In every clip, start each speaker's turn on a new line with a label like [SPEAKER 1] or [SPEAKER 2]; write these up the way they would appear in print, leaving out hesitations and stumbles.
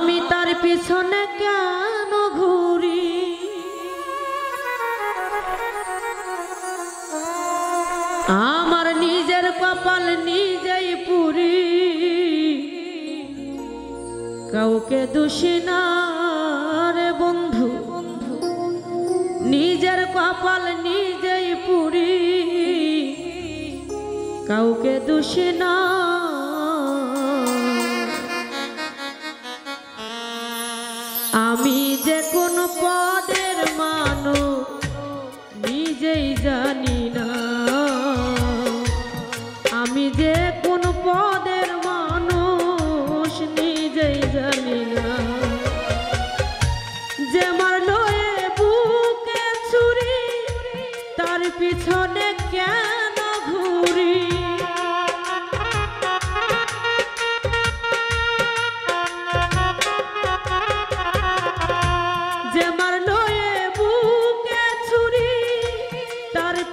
[SPEAKER 1] আমি তার পিছনে কেন ঘুরি, আমার নিজের কপাল নিজেই পুরি, কাউকে দোষী না রে বন্ধু, নিজের কপাল নিজেই পুরি, কাউকে দোষী না। আমি যে কোন পদের মানুষ নিজেই জানি না, আমি যে কোন পদের মানুষ নিজেই জানি না। যে মারলো এ বুকে ছুরি, তার পিছনে কেন ঘুরি,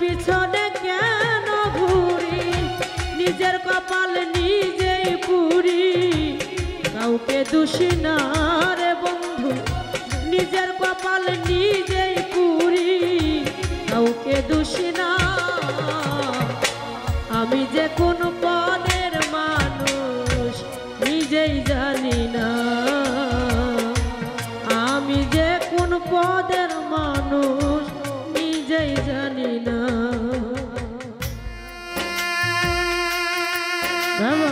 [SPEAKER 1] পিছনে কেন ঘুরি, নিজের কপাল নিজেই পুরি, কাউকে দোষী না রে বন্ধু, নিজের কপাল নিজেই পুরি, কাউকে দোষী না। আমি যে কোন পদের মানুষ নিজেই জানি না, আমি যে কোন পদের মানুষ নিজেই জানি না। বাবা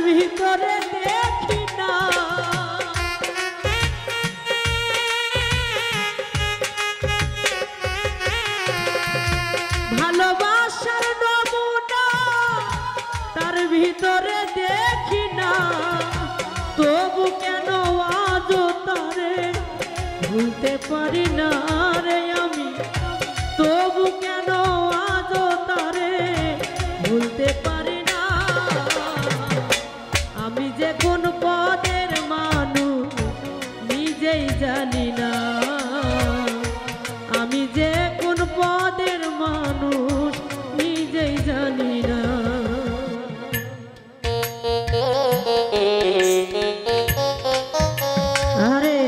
[SPEAKER 1] ভিতরে দেখি না, ভালোবাসার নমুনা তার ভিতরে দেখি না, তবু কেন আজও তারে ভুলতে পারি না রে আমি, তবু কেন আজও তারে ভুলতে পারি না। আমি যে কোন পদের মানুষ নিজেই জানি না, আমি যে কোন পদের মানুষ নিজেই জানি না। আরে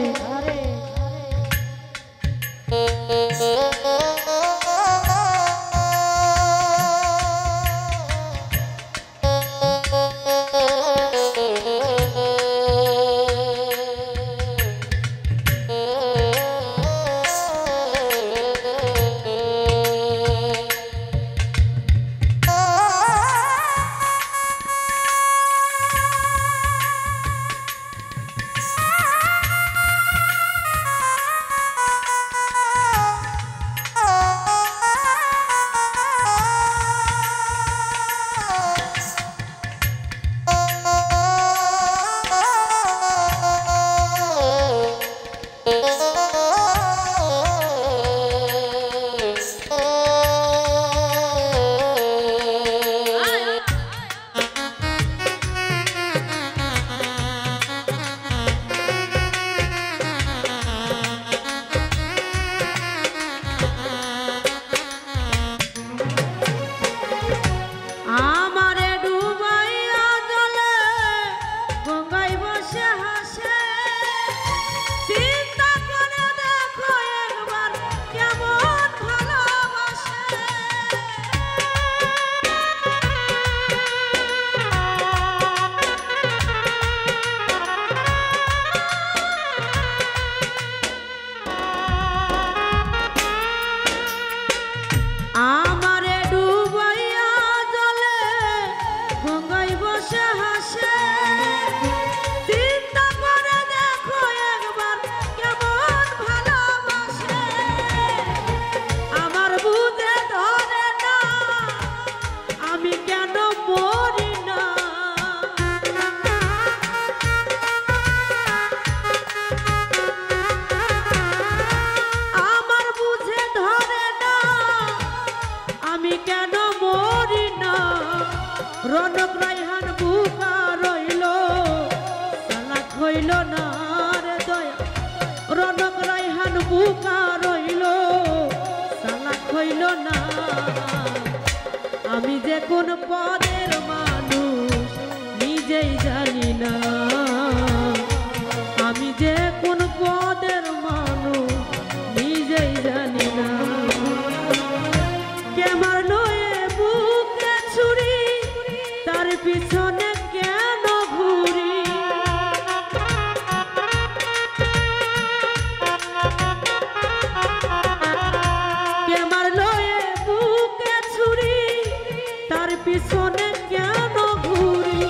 [SPEAKER 1] কোন পদের মানুষ নিজেই জানি না, আমি যে কোন পদের মানুষ নিজেই জানি না। কে মারলো এ বুকে ছুরি, তার পিছনে কেন ঘুরি? কে মারলো এ বুকে ছুরি, তার পিছনে কেন ঘুরি?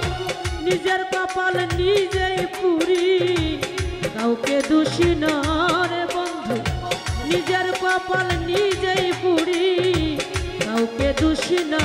[SPEAKER 1] নিজের কপাল নিজেই পুরি, কাউকে দোষী না রে বন্ধু। নিজের কপাল নিজেই পুরি, কাউকে দোষী না।